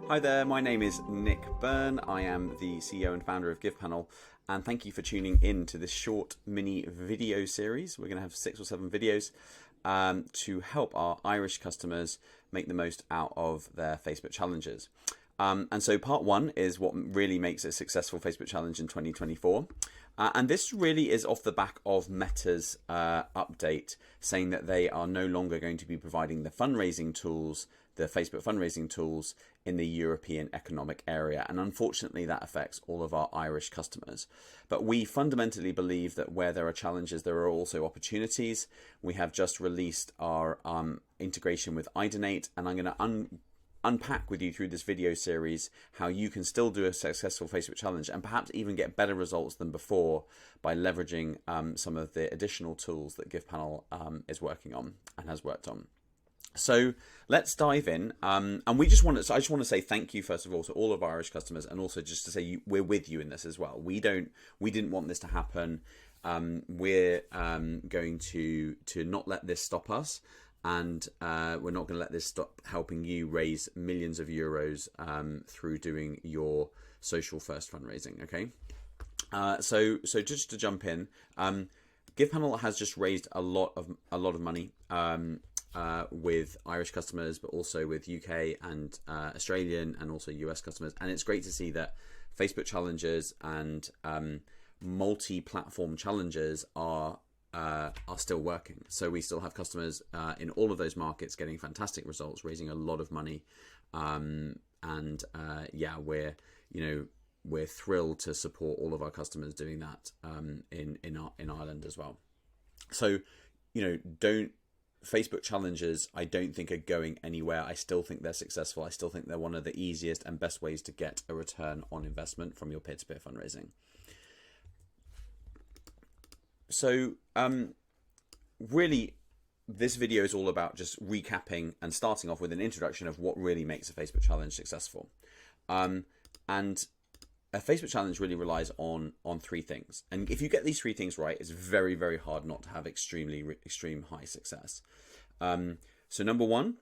Hi there, my name is Nick Burne. I am the CEO and founder of GivePanel, and thank you for tuning in to this short mini video series. We're going to have 6 or 7 videos to help our Irish customers make the most out of their Facebook challenges. And so part 1 is what really makes a successful Facebook challenge in 2024. And this really is off the back of Meta's update saying that they are no longer going to be providing the fundraising tools, the Facebook fundraising tools in the European Economic Area. And unfortunately, that affects all of our Irish customers. But we fundamentally believe that where there are challenges, there are also opportunities. We have just released our integration with iDonate, and I'm going to unpack with you through this video series how you can still do a successful Facebook challenge and perhaps even get better results than before by leveraging some of the additional tools that GivePanel is working on and has worked on. So let's dive in, and I just want to say thank you first of all to all of our Irish customers, and also just to say we're with you in this as well. We didn't want this to happen. We're going to not let this stop us, and we're not going to let this stop helping you raise millions of euros through doing your social first fundraising. Okay, so just to jump in, GivePanel has just raised a lot of money. With Irish customers, but also with UK and Australian and also US customers. And it's great to see that Facebook challenges and multi-platform challenges are still working. So we still have customers in all of those markets getting fantastic results, raising a lot of money. Yeah, we're thrilled to support all of our customers doing that in Ireland as well. So, Facebook challenges, I don't think are going anywhere. I still think they're successful. I still think they're one of the easiest and best ways to get a return on investment from your peer-to-peer fundraising. So really, this video is all about just recapping and starting off with an introduction of what really makes a Facebook challenge successful. And a Facebook challenge really relies on 3 things. And if you get these 3 things right, it's very, very hard not to have extreme high success. So number 1,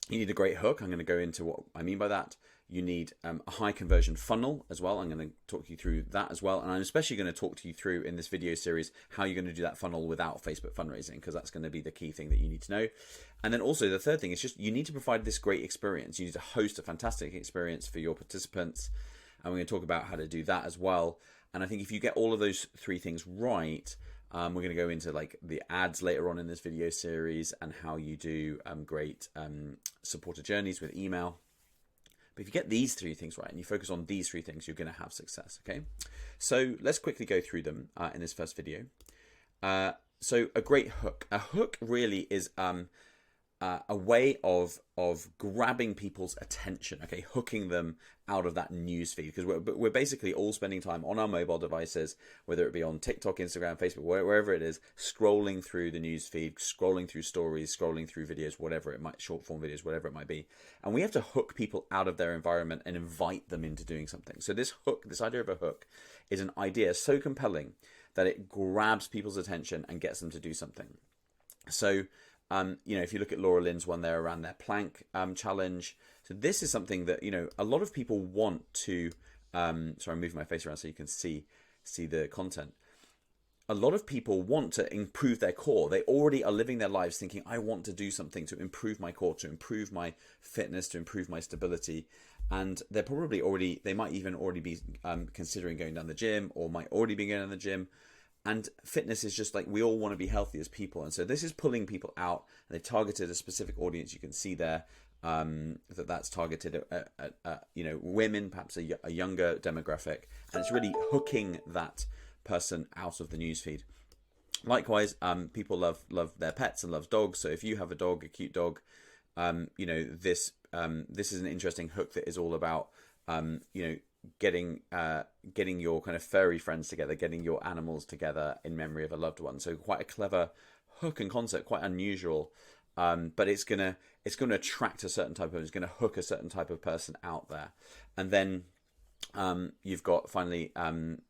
you need a great hook. I'm going to go into what I mean by that. You need a high conversion funnel as well. I'm going to talk you through that as well. And I'm especially going to talk to you through in this video series how you're going to do that funnel without Facebook fundraising, because that's going to be the key thing that you need to know. And then also the third thing is just you need to provide this great experience. You need to host a fantastic experience for your participants. And we're going to talk about how to do that as well. And I think if you get all of those 3 things right, we're going to go into like the ads later on in this video series and how you do great supporter journeys with email. But if you get these 3 things right and you focus on these 3 things, you're going to have success. Okay, so let's quickly go through them in this first video. So a great hook. A hook really is a way of grabbing people's attention, okay, hooking them out of that news feed, because we're basically all spending time on our mobile devices, whether it be on TikTok, Instagram, Facebook, wherever it is, scrolling through the news feed, scrolling through stories, scrolling through videos, whatever it might, short form videos, whatever it might be. And we have to hook people out of their environment and invite them into doing something. So this hook, this idea of a hook, is an idea so compelling that it grabs people's attention and gets them to do something. So if you look at Laura Lynn's one there around their plank challenge, so this is something that a lot of people want to. Sorry, I'm moving my face around so you can see the content. A lot of people want to improve their core. They already are living their lives thinking, I want to do something to improve my core, to improve my fitness, to improve my stability. And they're probably they might even already be considering going down the gym, or might already be going down the gym. And fitness is just like, we all want to be healthy as people. And so this is pulling people out. They've targeted a specific audience. You can see there that's targeted at women, perhaps a younger demographic. And it's really hooking that person out of the newsfeed. Likewise, people love their pets and love dogs. So if you have a dog, a cute dog, this is an interesting hook that is all about, getting your kind of furry friends together, getting your animals together in memory of a loved one. So quite a clever hook and concept, quite unusual, but it's gonna attract a certain type of, it's gonna hook a certain type of person out there. And then you've got finally an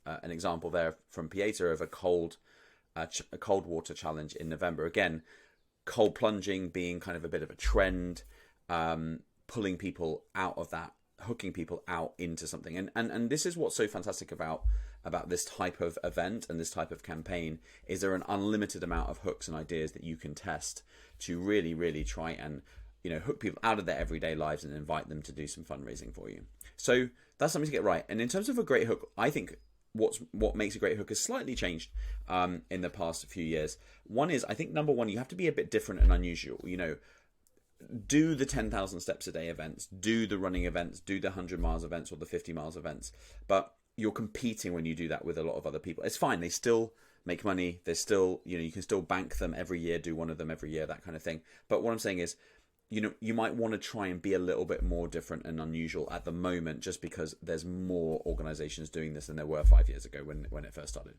example there from Pieter of a cold water challenge in November. Again, cold plunging being kind of a bit of a trend. pulling people out of that, hooking people out into something. And this is what's so fantastic about this type of event and this type of campaign, is there an unlimited amount of hooks and ideas that you can test to really, really try and, you know, hook people out of their everyday lives and invite them to do some fundraising for you. So that's something to get right. And in terms of a great hook, I think what makes a great hook has slightly changed in the past few years. One is, I think, number one, you have to be a bit different and unusual. You know, do the 10,000 steps a day events, do the running events, do the 100 miles events or the 50 miles events. But you're competing when you do that with a lot of other people. It's fine. They still make money. They're still, you know, you can still bank them every year, do one of them every year, that kind of thing. But what I'm saying is, you know, you might want to try and be a little bit more different and unusual at the moment, just because there's more organizations doing this than there were 5 years ago when it first started.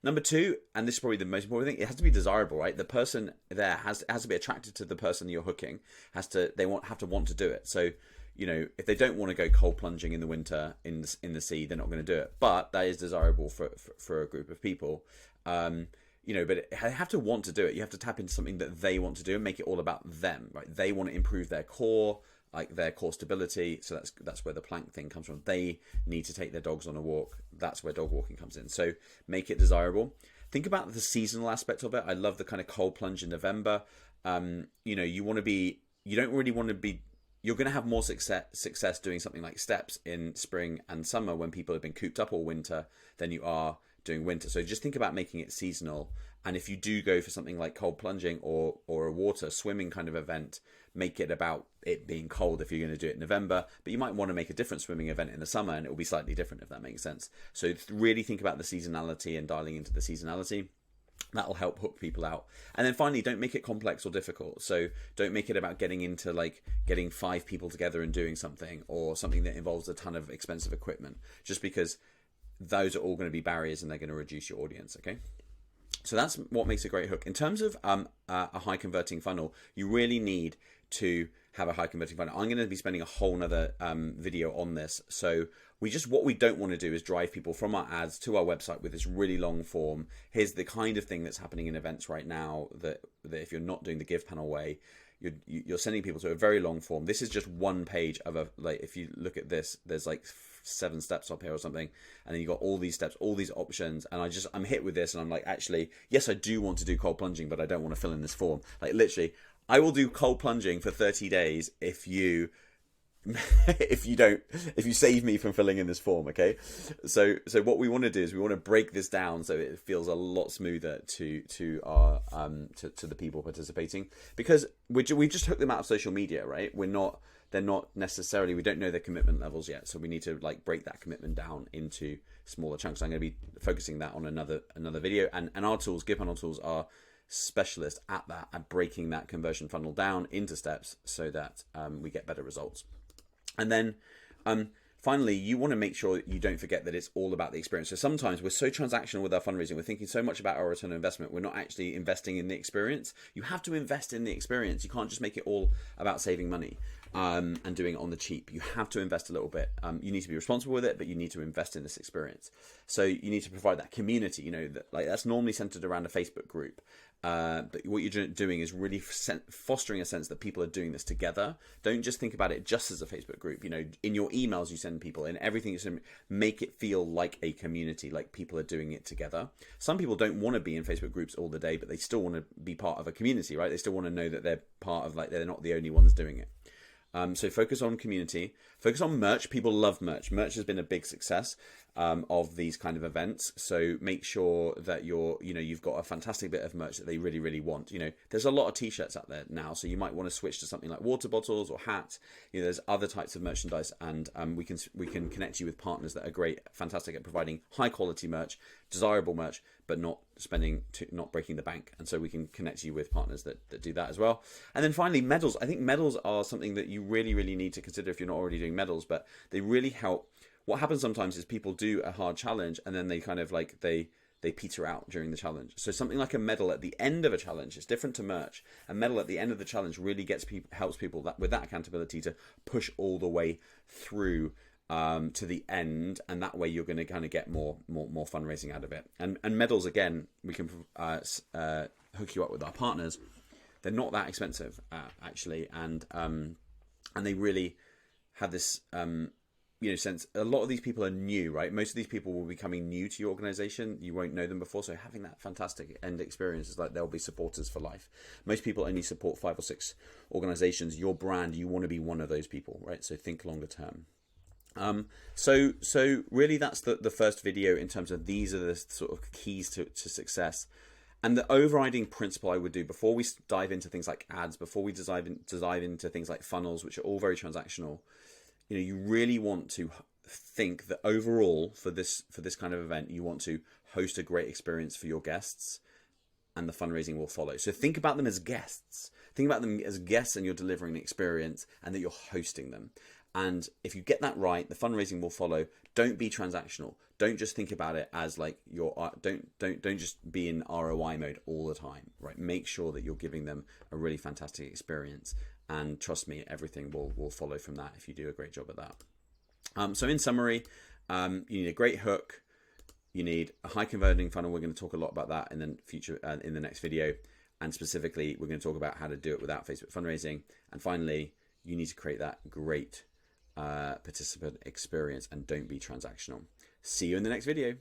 Number two, and this is probably the most important thing, it has to be desirable, right? The person there has to be attracted to the person you're hooking. Have to want to do it. So, you know, if they don't want to go cold plunging in the winter in the sea, they're not going to do it. But that is desirable for a group of people. You know, but they have to want to do it. You have to tap into something that they want to do and make it all about them, right? They want to improve their core, like their core stability. So that's where the plank thing comes from. They need to take their dogs on a walk. That's where dog walking comes in. So make it desirable. Think about the seasonal aspect of it. I love the kind of cold plunge in November. You know, you don't really want to be, you're going to have more success doing something like steps in spring and summer when people have been cooped up all winter than you are doing winter. So just think about making it seasonal. And if you do go for something like cold plunging or a water swimming kind of event, make it about it being cold if you're going to do it in November. But you might want to make a different swimming event in the summer, and it will be slightly different, if that makes sense. So really think about the seasonality and dialing into the seasonality. That'll help hook people out. And then finally, don't make it complex or difficult. So don't make it about getting into like getting 5 people together and doing something, or something that involves a ton of expensive equipment, just because those are all going to be barriers and they're going to reduce your audience. Okay. So that's what makes a great hook. In terms of a high converting funnel, you really need to have a high converting funnel. I'm going to be spending a whole nother video on this. So what we don't want to do is drive people from our ads to our website with this really long form. Here's the kind of thing that's happening in events right now that if you're not doing the GivePanel way, you're sending people to a very long form. This is just one page of if you look at this, there's like 7 steps up here or something, and then you got all these steps, all these options, and I'm hit with this, and I'm like, actually, yes, I do want to do cold plunging, but I don't want to fill in this form. Like literally, I will do cold plunging for 30 days if you save me from filling in this form. Okay, so what we want to do is we want to break this down so it feels a lot smoother to our to the people participating, because we've just hooked them out of social media, right? They're not necessarily, we don't know their commitment levels yet, so we need to like break that commitment down into smaller chunks. I'm going to be focusing that on another video, and our tools, GivePanel tools, are specialists at that, at breaking that conversion funnel down into steps so that we get better results. And then finally, you want to make sure you don't forget that it's all about the experience. So sometimes we're so transactional with our fundraising, we're thinking so much about our return on investment, we're not actually investing in the experience. You have to invest in the experience. You can't just make it all about saving money and doing it on the cheap. You have to invest a little bit. You need to be responsible with it, but you need to invest in this experience. So you need to provide that community, you know, that's normally centered around a Facebook group. But what you're doing is really fostering a sense that people are doing this together. Don't just think about it just as a Facebook group. You know, in your emails you send people, in everything you send, make it feel like a community, like people are doing it together. Some people don't want to be in Facebook groups all the day, but they still want to be part of a community, right? They still want to know that they're part of, like, they're not the only ones doing it. So focus on community, focus on merch. People love merch. Merch has been a big success of these kind of events. So make sure that you've got a fantastic bit of merch that they really, really want. You know, there's a lot of t-shirts out there now, so you might want to switch to something like water bottles or hats. You know, there's other types of merchandise, and we can connect you with partners that are great, fantastic at providing high quality merch, desirable merch, but not breaking the bank. And so we can connect you with partners that do that as well. And then finally, medals. I think medals are something that you really, really need to consider if you're not already doing medals, but they really help. What happens sometimes is people do a hard challenge and then they kind of like, they peter out during the challenge. So something like a medal at the end of a challenge is different to merch. A medal at the end of the challenge really helps people with that accountability to push all the way through to the end, and that way you're going to kind of get more fundraising out of it. And medals, again, we can hook you up with our partners. They're not that expensive actually, and and they really have this sense. A lot of these people are new, right? Most of these people will be coming new to your organization. You won't know them before, so having that fantastic end experience is like they'll be supporters for life. Most people only support 5 or 6 organizations. Your brand, you want to be one of those people, right? So think longer term. So really that's the first video in terms of these are the sort of keys to success. And the overriding principle I would do before we dive into things like ads, before we dive into things like funnels, which are all very transactional, you really want to think that overall for this kind of event, you want to host a great experience for your guests, and the fundraising will follow. So think about them as guests. Think about them as guests, and you're delivering an experience, and that you're hosting them. And if you get that right, the fundraising will follow. Don't be transactional. Don't just think about it as like don't just be in ROI mode all the time, right? Make sure that you're giving them a really fantastic experience, and trust me, everything will follow from that if you do a great job at that. So in summary, you need a great hook. You need a high converting funnel. We're going to talk a lot about that in the next video, and specifically we're going to talk about how to do it without Facebook fundraising. And finally, you need to create that great participant experience, and don't be transactional. See you in the next video.